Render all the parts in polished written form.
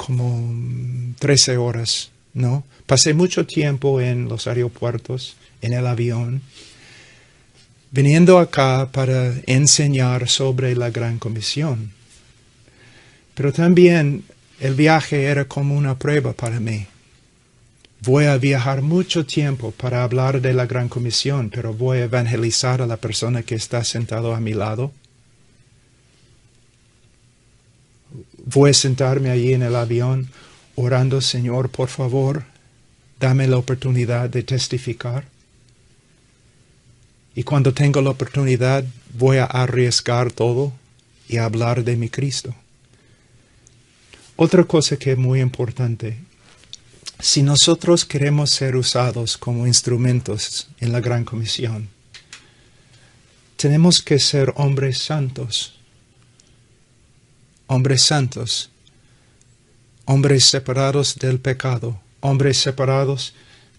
como 13 horas, ¿no? Pasé mucho tiempo en los aeropuertos, en el avión, viniendo acá para enseñar sobre la Gran Comisión. Pero también el viaje era como una prueba para mí. Voy a viajar mucho tiempo para hablar de la Gran Comisión, pero voy a evangelizar a la persona que está sentado a mi lado. Voy a sentarme allí en el avión orando, Señor, por favor, dame la oportunidad de testificar. Y cuando tengo la oportunidad, voy a arriesgar todo y a hablar de mi Cristo. Otra cosa que es muy importante, si nosotros queremos ser usados como instrumentos en la Gran Comisión, tenemos que ser hombres santos. Hombres santos, hombres separados del pecado, hombres separados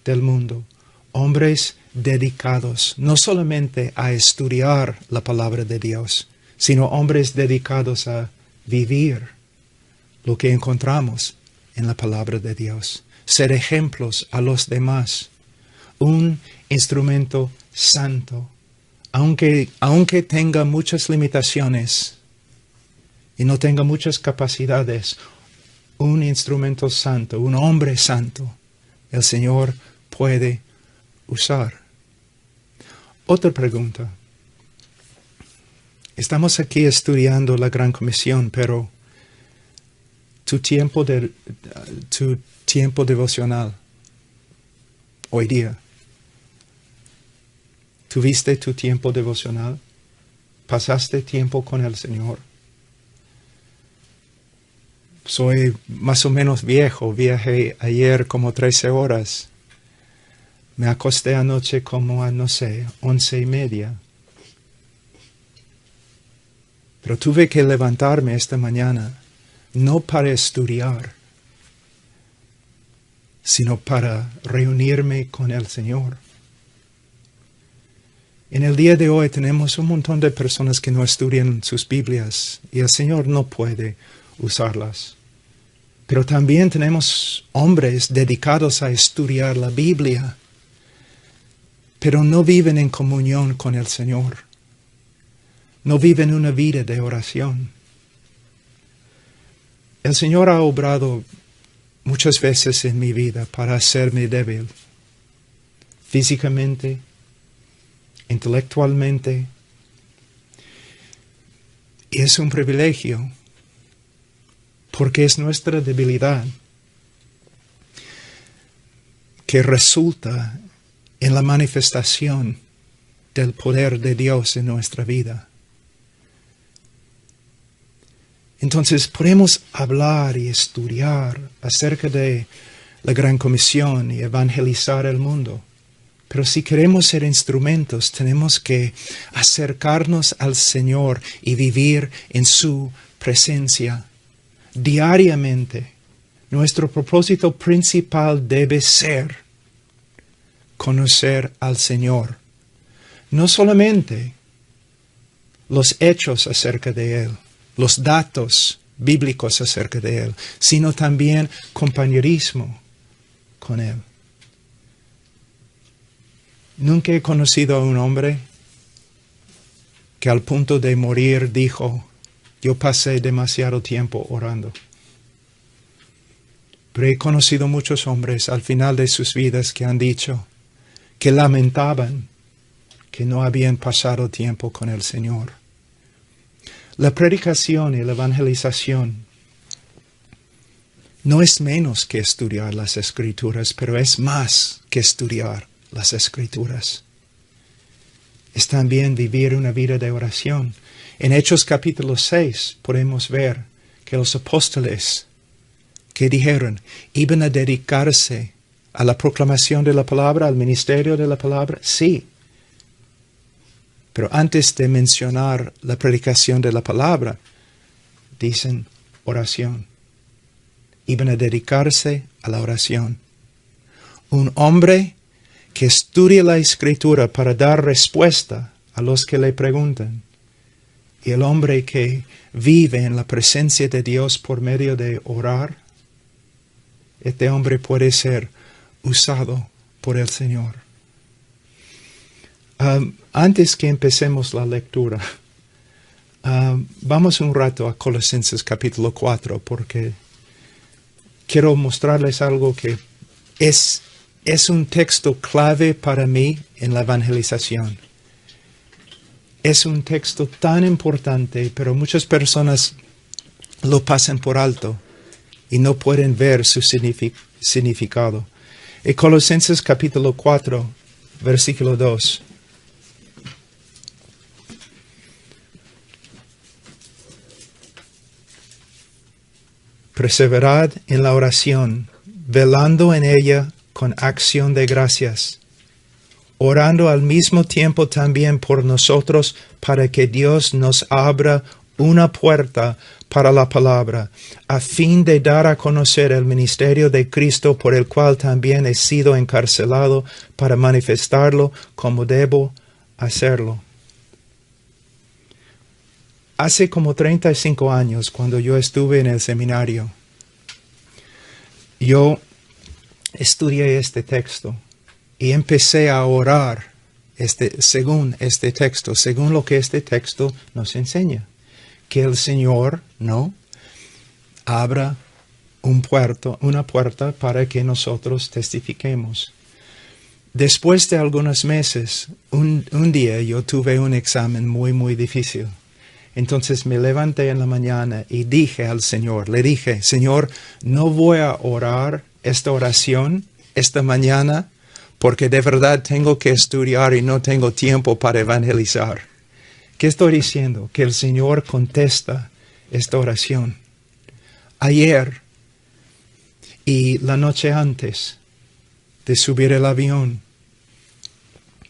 del mundo, hombres dedicados no solamente a estudiar la palabra de Dios, sino hombres dedicados a vivir lo que encontramos en la palabra de Dios, ser ejemplos a los demás, un instrumento santo, aunque tenga muchas limitaciones y no tenga muchas capacidades, un instrumento santo, un hombre santo, el Señor puede usar. Otra pregunta. Estamos aquí estudiando la Gran Comisión, pero tu tiempo devocional hoy día, ¿tuviste tu tiempo devocional? ¿Pasaste tiempo con el Señor? Soy más o menos viejo, viajé ayer como 13 horas. Me acosté anoche como a, 11:30. Pero tuve que levantarme esta mañana, no para estudiar, sino para reunirme con el Señor. En el día de hoy tenemos un montón de personas que no estudian sus Biblias y el Señor no puede usarlas. Pero también tenemos hombres dedicados a estudiar la Biblia, pero no viven en comunión con el Señor. No viven una vida de oración. El Señor ha obrado muchas veces en mi vida para hacerme débil, físicamente, intelectualmente. Y es un privilegio, porque es nuestra debilidad que resulta en la manifestación del poder de Dios en nuestra vida. Entonces podemos hablar y estudiar acerca de la Gran Comisión y evangelizar el mundo. Pero si queremos ser instrumentos, tenemos que acercarnos al Señor y vivir en su presencia diariamente. Nuestro propósito principal debe ser conocer al Señor. No solamente los hechos acerca de Él, los datos bíblicos acerca de Él, sino también compañerismo con Él. Nunca he conocido a un hombre que al punto de morir dijo, yo pasé demasiado tiempo orando. Pero he conocido muchos hombres al final de sus vidas que han dicho que lamentaban que no habían pasado tiempo con el Señor. La predicación y la evangelización no es menos que estudiar las Escrituras, pero es más que estudiar las Escrituras. Es también vivir una vida de oración. En Hechos capítulo 6 podemos ver que los apóstoles que dijeron iban a dedicarse a la proclamación de la palabra, al ministerio de la palabra, sí. Pero antes de mencionar la predicación de la palabra, dicen oración. Iban a dedicarse a la oración. Un hombre que estudia la Escritura para dar respuesta a los que le preguntan. Y el hombre que vive en la presencia de Dios por medio de orar este hombre puede ser usado por el Señor. Antes que empecemos la lectura, vamos un rato a Colosenses capítulo 4, porque quiero mostrarles algo que es un texto clave para mí en la evangelización. Es un texto tan importante, pero muchas personas lo pasan por alto y no pueden ver su significado. En Colosenses capítulo 4, versículo 2. Perseverad en la oración, velando en ella con acción de gracias, orando al mismo tiempo también por nosotros para que Dios nos abra una puerta para la palabra, a fin de dar a conocer el ministerio de Cristo, por el cual también he sido encarcelado, para manifestarlo como debo hacerlo. Hace como 35 años, cuando yo estuve en el seminario, yo estudié este texto y empecé a orar según este texto, según lo que este texto nos enseña. Que el Señor abra una puerta para que nosotros testifiquemos. Después de algunos meses, un día yo tuve un examen muy, muy difícil. Entonces me levanté en la mañana y dije al Señor, le dije, Señor, no voy a orar esta oración esta mañana porque de verdad tengo que estudiar y no tengo tiempo para evangelizar. ¿Qué estoy diciendo? Que el Señor contesta esta oración. Ayer y la noche antes de subir el avión,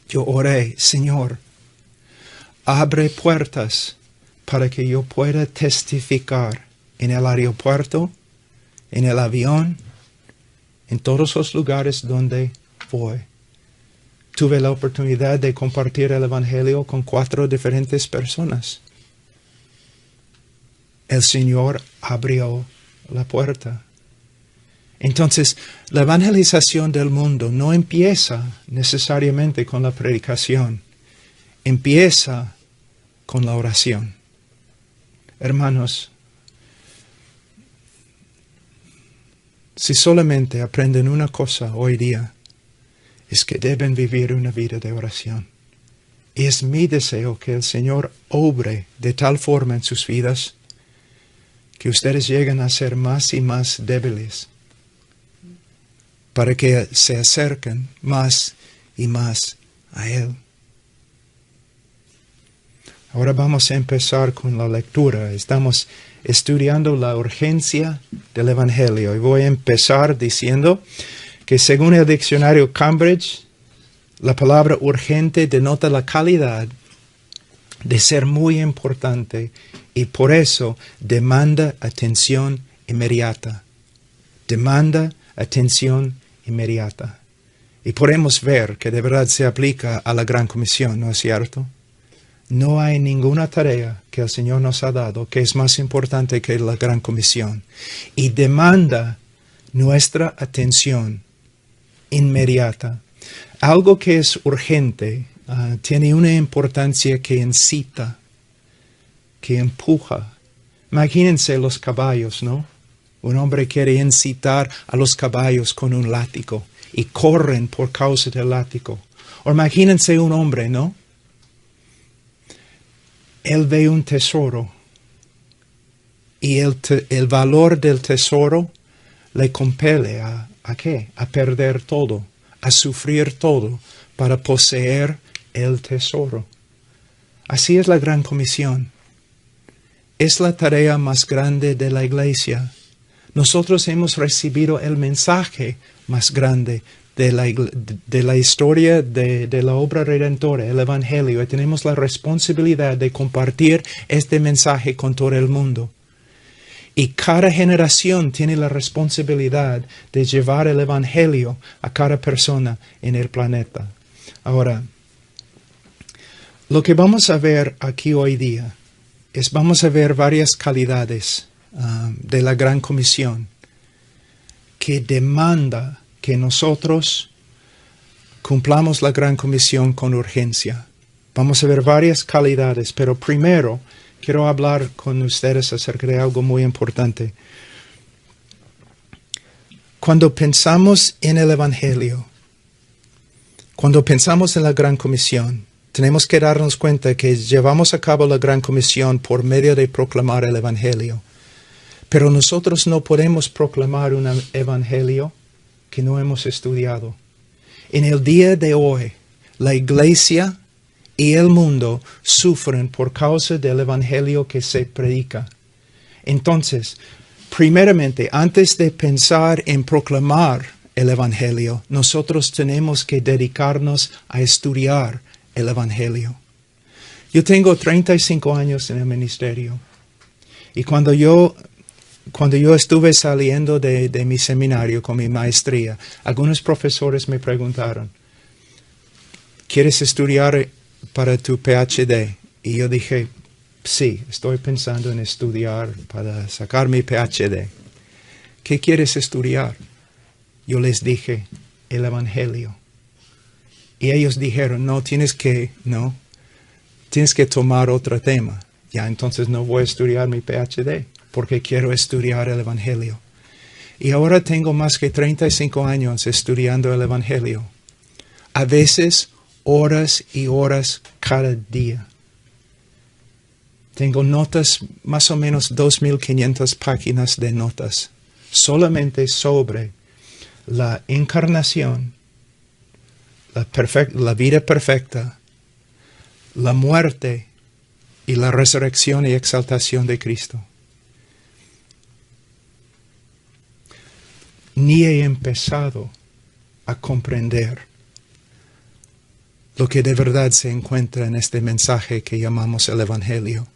yo oré, Señor, abre puertas para que yo pueda testificar en el aeropuerto, en el avión, en todos los lugares donde voy. Tuve la oportunidad de compartir el Evangelio con 4 diferentes personas. El Señor abrió la puerta. Entonces, la evangelización del mundo no empieza necesariamente con la predicación. Empieza con la oración. Hermanos, si solamente aprenden una cosa hoy día, es que deben vivir una vida de oración. Y es mi deseo que el Señor obre de tal forma en sus vidas que ustedes lleguen a ser más y más débiles, para que se acerquen más y más a Él. Ahora vamos a empezar con la lectura. Estamos estudiando la urgencia del Evangelio y voy a empezar diciendo que según el diccionario Cambridge, la palabra urgente denota la calidad de ser muy importante y por eso demanda atención inmediata. Demanda atención inmediata. Y podemos ver que de verdad se aplica a la Gran Comisión, ¿no es cierto? No hay ninguna tarea que el Señor nos ha dado que es más importante que la Gran Comisión y demanda nuestra atención inmediata. Algo que es urgente tiene una importancia que incita, que empuja. Imagínense los caballos, ¿no? Un hombre quiere incitar a los caballos con un látigo y corren por causa del látigo. O imagínense un hombre, ¿no? Él ve un tesoro y el valor del tesoro le compele ¿a qué? A perder todo, a sufrir todo para poseer el tesoro. Así es la Gran Comisión. Es la tarea más grande de la Iglesia. Nosotros hemos recibido el mensaje más grande de la historia de la obra redentora, el Evangelio, y tenemos la responsabilidad de compartir este mensaje con todo el mundo. Y cada generación tiene la responsabilidad de llevar el Evangelio a cada persona en el planeta. Ahora, lo que vamos a ver aquí hoy día vamos a ver varias calidades de la Gran Comisión que demanda que nosotros cumplamos la gran comisión con urgencia. Vamos a ver varias calidades, pero primero quiero hablar con ustedes acerca de algo muy importante. Cuando pensamos en el Evangelio, cuando pensamos en la gran comisión, tenemos que darnos cuenta que llevamos a cabo la gran comisión por medio de proclamar el Evangelio. Pero nosotros no podemos proclamar un Evangelio que no hemos estudiado. En el día de hoy, la iglesia y el mundo sufren por causa del Evangelio que se predica. Entonces, primeramente, antes de pensar en proclamar el Evangelio, nosotros tenemos que dedicarnos a estudiar el Evangelio. Yo tengo 35 años en el ministerio y cuando yo estuve saliendo de mi seminario con mi maestría, algunos profesores me preguntaron, ¿quieres estudiar para tu PhD? Y yo dije, sí, estoy pensando en estudiar para sacar mi PhD. ¿Qué quieres estudiar? Yo les dije, el Evangelio. Y ellos dijeron, tienes que tomar otro tema. Ya, entonces no voy a estudiar mi PhD, porque quiero estudiar el Evangelio. Y ahora tengo más que 35 años estudiando el Evangelio. A veces, horas y horas cada día. Tengo notas, más o menos 2.500 páginas de notas, solamente sobre la encarnación, la vida perfecta, la muerte y la resurrección y exaltación de Cristo. Ni he empezado a comprender lo que de verdad se encuentra en este mensaje que llamamos el Evangelio.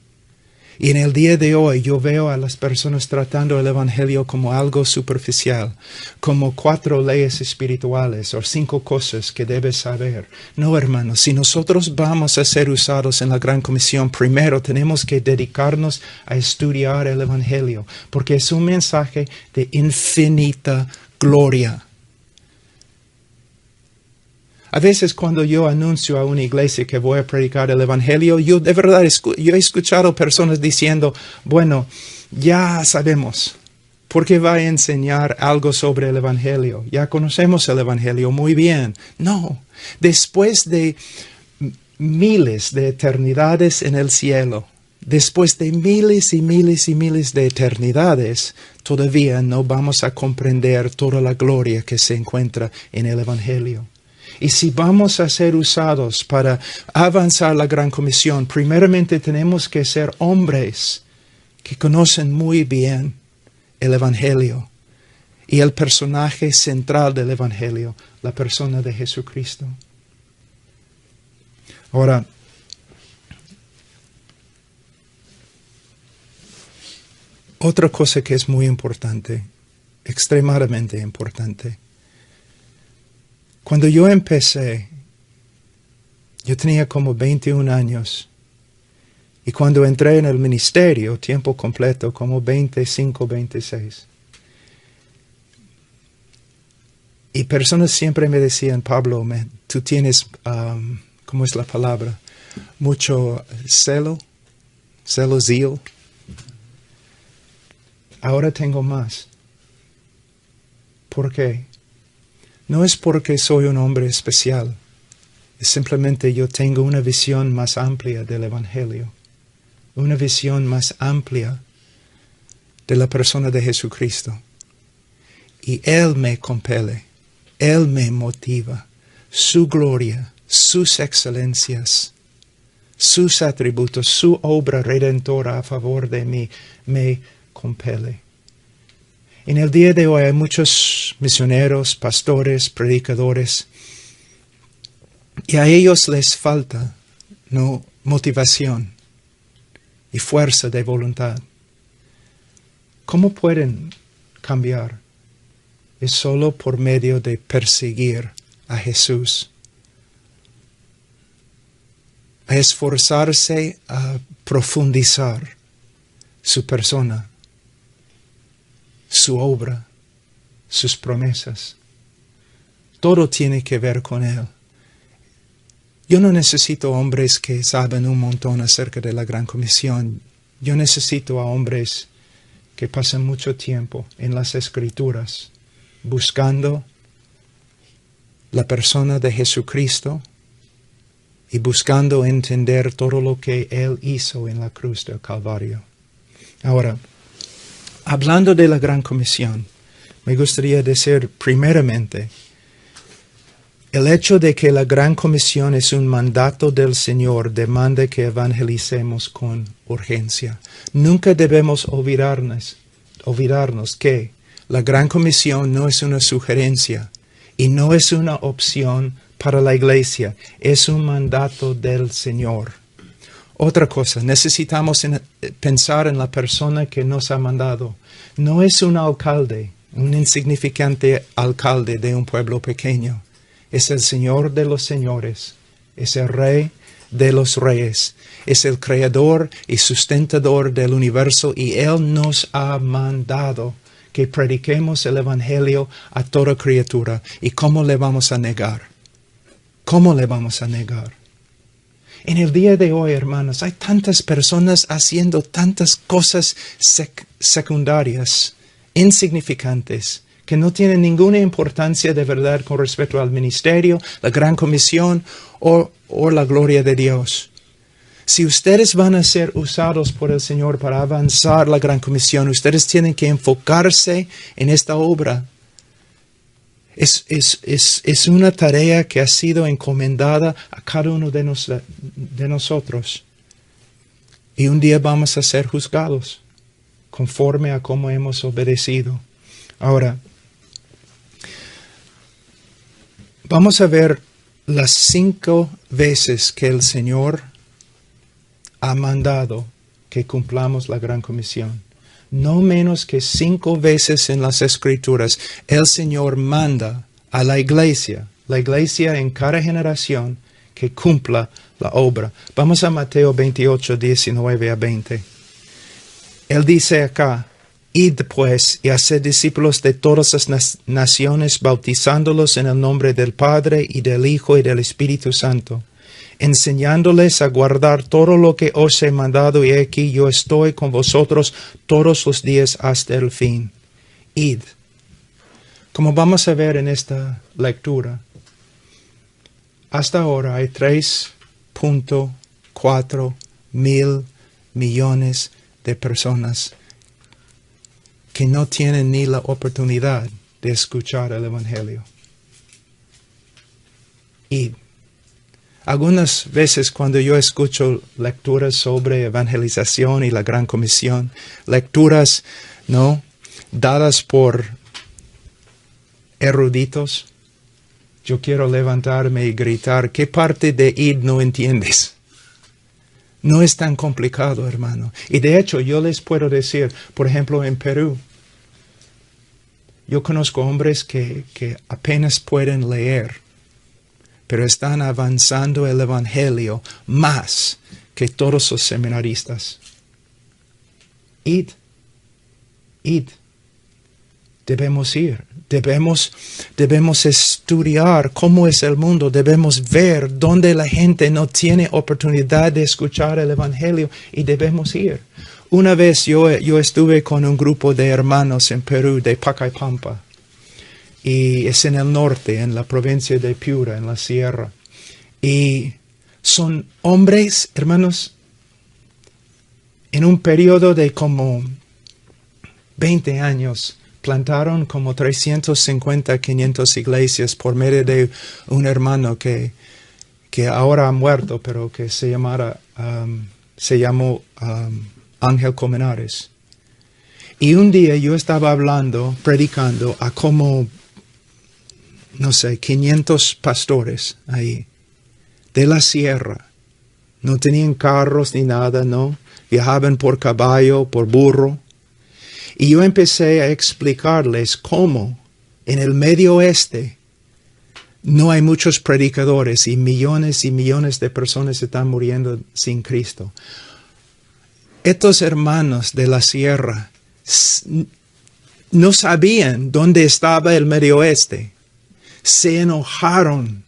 Y en el día de hoy yo veo a las personas tratando el Evangelio como algo superficial, como 4 leyes espirituales o 5 cosas que debes saber. No, hermanos, si nosotros vamos a ser usados en la Gran Comisión, primero tenemos que dedicarnos a estudiar el Evangelio, porque es un mensaje de infinita gloria. A veces cuando yo anuncio a una iglesia que voy a predicar el Evangelio, yo de verdad he escuchado personas diciendo, bueno, ya sabemos, ¿por qué va a enseñar algo sobre el Evangelio? Ya conocemos el Evangelio muy bien. No, después de miles de eternidades en el cielo, después de miles y miles y miles de eternidades, todavía no vamos a comprender toda la gloria que se encuentra en el Evangelio. Y si vamos a ser usados para avanzar la Gran Comisión, primeramente tenemos que ser hombres que conocen muy bien el Evangelio y el personaje central del Evangelio, la persona de Jesucristo. Ahora, otra cosa que es muy importante, extremadamente importante. Cuando yo empecé, yo tenía como 21 años. Y cuando entré en el ministerio, tiempo completo, como 25, 26. Y personas siempre me decían, Pablo, tú tienes, ¿cómo es la palabra? Mucho zeal. Ahora tengo más. ¿Por qué? No es porque soy un hombre especial, es simplemente yo tengo una visión más amplia del Evangelio, una visión más amplia de la persona de Jesucristo. Y Él me compele, Él me motiva, su gloria, sus excelencias, sus atributos, su obra redentora a favor de mí, me compele. En el día de hoy hay muchos misioneros, pastores, predicadores, y a ellos les falta motivación y fuerza de voluntad. ¿Cómo pueden cambiar? Es solo por medio de perseguir a Jesús, a esforzarse a profundizar su persona, su obra, sus promesas. Todo tiene que ver con Él. Yo no necesito hombres que saben un montón acerca de la Gran Comisión. Yo necesito a hombres que pasan mucho tiempo en las Escrituras, buscando la persona de Jesucristo y buscando entender todo lo que Él hizo en la cruz del Calvario. Ahora, hablando de la Gran Comisión, me gustaría decir primeramente, el hecho de que la Gran Comisión es un mandato del Señor demanda que evangelicemos con urgencia. Nunca debemos olvidarnos que la Gran Comisión no es una sugerencia y no es una opción para la iglesia, es un mandato del Señor. Otra cosa, necesitamos pensar en la persona que nos ha mandado. No es un alcalde, un insignificante alcalde de un pueblo pequeño. Es el Señor de los señores, es el Rey de los reyes, es el creador y sustentador del universo y Él nos ha mandado que prediquemos el Evangelio a toda criatura. ¿Y cómo le vamos a negar? ¿Cómo le vamos a negar? En el día de hoy, hermanos, hay tantas personas haciendo tantas cosas secundarias, insignificantes, que no tienen ninguna importancia de verdad con respecto al ministerio, la Gran Comisión o la gloria de Dios. Si ustedes van a ser usados por el Señor para avanzar la Gran Comisión, ustedes tienen que enfocarse en esta obra. Es una tarea que ha sido encomendada a cada uno de nosotros. Y un día vamos a ser juzgados conforme a cómo hemos obedecido. Ahora, vamos a ver las 5 veces que el Señor ha mandado que cumplamos la Gran Comisión. No menos que 5 veces en las Escrituras, el Señor manda a la iglesia en cada generación, que cumpla la obra. Vamos a Mateo 28, 19 a 20. Él dice acá, id pues y haced discípulos de todas las naciones, bautizándolos en el nombre del Padre y del Hijo y del Espíritu Santo, enseñándoles a guardar todo lo que os he mandado, y aquí yo estoy con vosotros todos los días hasta el fin. Id. Como vamos a ver en esta lectura, hasta ahora hay 3.4 mil millones de personas que no tienen ni la oportunidad de escuchar el Evangelio. Id. Algunas veces cuando yo escucho lecturas sobre evangelización y la Gran Comisión, lecturas, ¿no?, dadas por eruditos, yo quiero levantarme y gritar, ¿qué parte de id no entiendes? No es tan complicado, hermano. Y de hecho, yo les puedo decir, por ejemplo, en Perú, yo conozco hombres que apenas pueden leer, pero están avanzando el Evangelio más que todos los seminaristas. Id. Debemos ir. Debemos estudiar cómo es el mundo. Debemos ver dónde la gente no tiene oportunidad de escuchar el Evangelio y debemos ir. Una vez yo estuve con un grupo de hermanos en Perú, de Pacaypampa. Y es en el norte, en la provincia de Piura, en la sierra. Y son hombres, hermanos, en un periodo de como 20 años, plantaron como 350, 500 iglesias por medio de un hermano que ahora ha muerto, pero que se llamó Ángel Colmenares. Y un día yo estaba predicando a como, no sé, 500 pastores ahí, de la sierra. No tenían carros ni nada, ¿no? Viajaban por caballo, por burro. Y yo empecé a explicarles cómo en el Medio Oeste no hay muchos predicadores y millones de personas están muriendo sin Cristo. Estos hermanos de la sierra no sabían dónde estaba el Medio Oeste. Se enojaron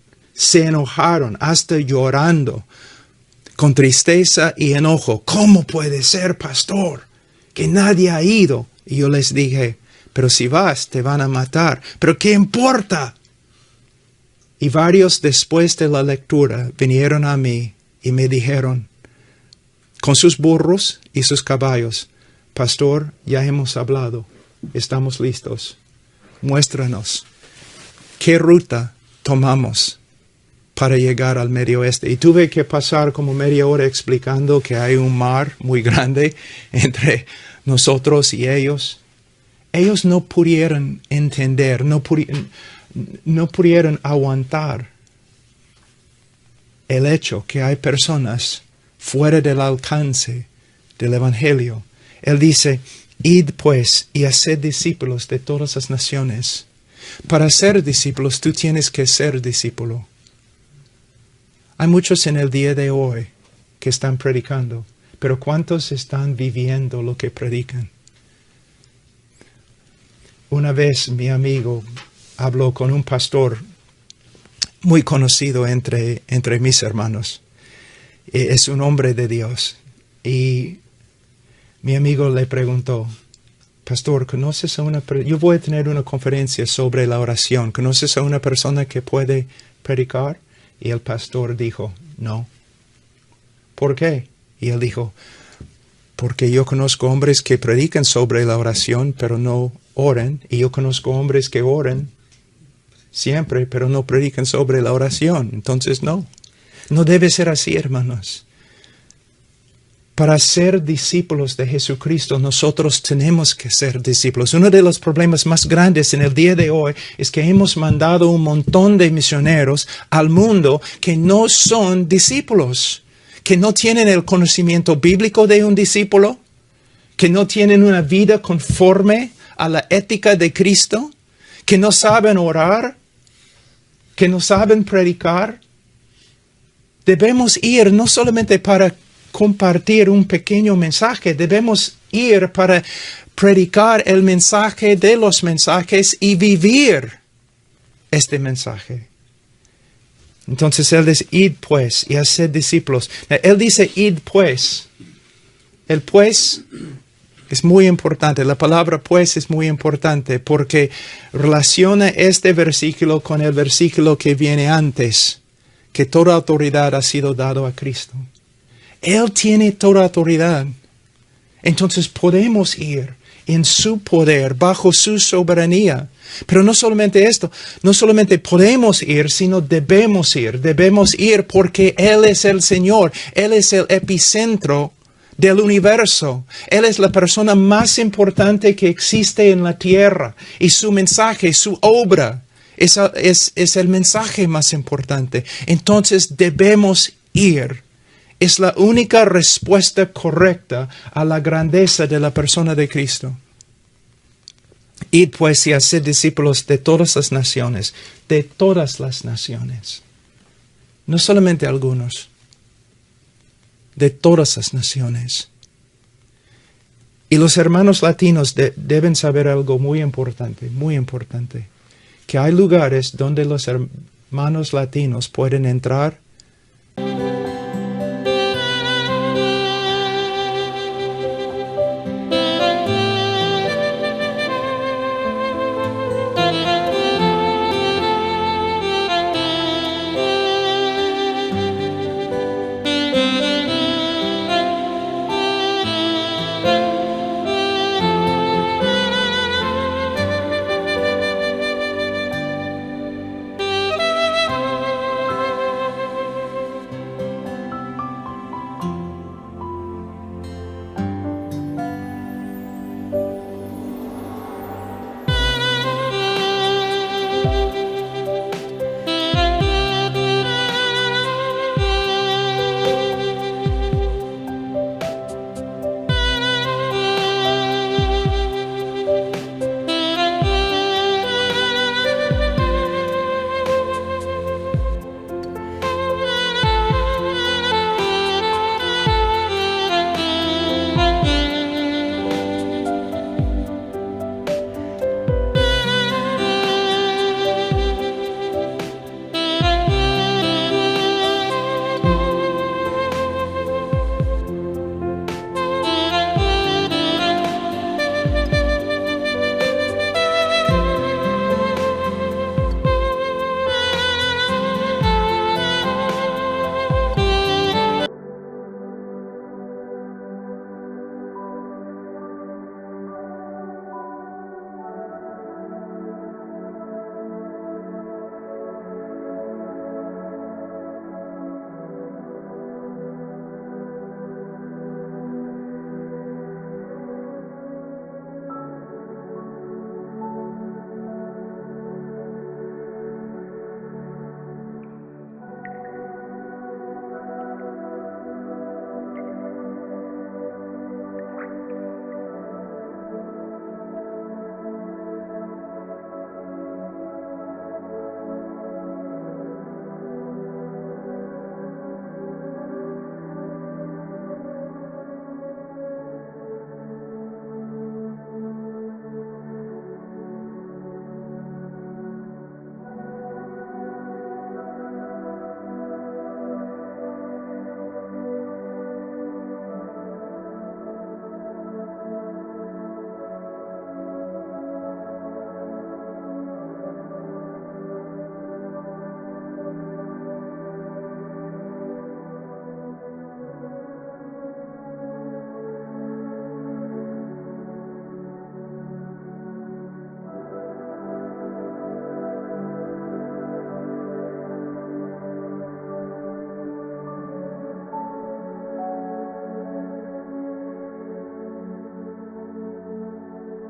hasta llorando, con tristeza y enojo. ¿Cómo puede ser, pastor, que nadie ha ido? Y yo les dije, pero si vas, te van a matar. ¿Pero qué importa? Y varios después de la lectura vinieron a mí y me dijeron, con sus burros y sus caballos, pastor, ya hemos hablado, estamos listos. Muéstranos qué ruta tomamos para llegar al Medio Oeste. Y tuve que pasar como media hora explicando que hay un mar muy grande entre nosotros y ellos. Ellos no pudieron entender, no pudieron aguantar el hecho que hay personas fuera del alcance del Evangelio. Él dice, id pues y haced discípulos de todas las naciones. Para ser discípulos, tú tienes que ser discípulo. Hay muchos en el día de hoy que están predicando, pero ¿cuántos están viviendo lo que predican? Una vez mi amigo habló con un pastor muy conocido entre mis hermanos. Es un hombre de Dios. Y mi amigo le preguntó, pastor, ¿conoces a una persona? Yo voy a tener una conferencia sobre la oración. ¿Conoces a una persona que puede predicar? Y el pastor dijo, no. ¿Por qué? Y él dijo, porque yo conozco hombres que predican sobre la oración, pero no oran. Y yo conozco hombres que oran siempre, pero no predican sobre la oración. Entonces, no. No debe ser así, hermanos. Para ser discípulos de Jesucristo, nosotros tenemos que ser discípulos. Uno de los problemas más grandes en el día de hoy es que hemos mandado un montón de misioneros al mundo que no son discípulos, que no tienen el conocimiento bíblico de un discípulo, que no tienen una vida conforme a la ética de Cristo, que no saben orar, que no saben predicar. Debemos ir no solamente para compartir un pequeño mensaje, debemos ir para predicar el mensaje de los mensajes y vivir este mensaje. Entonces él dice, id pues y haced discípulos. Él dice, id pues. El pues es muy importante. La palabra pues es muy importante porque relaciona este versículo con el versículo que viene antes, que toda autoridad ha sido dado a Cristo. Él tiene toda autoridad. Entonces podemos ir en su poder, bajo su soberanía. Pero no solamente esto, no solamente podemos ir, sino debemos ir. Debemos ir porque Él es el Señor. Él es el epicentro del universo. Él es la persona más importante que existe en la tierra. Y su mensaje, su obra, es el mensaje más importante. Entonces debemos ir. Es la única respuesta correcta a la grandeza de la persona de Cristo. Id pues y haced discípulos de todas las naciones, de todas las naciones. No solamente algunos, de todas las naciones. Y los hermanos latinos deben saber algo muy importante, que hay lugares donde los hermanos latinos pueden entrar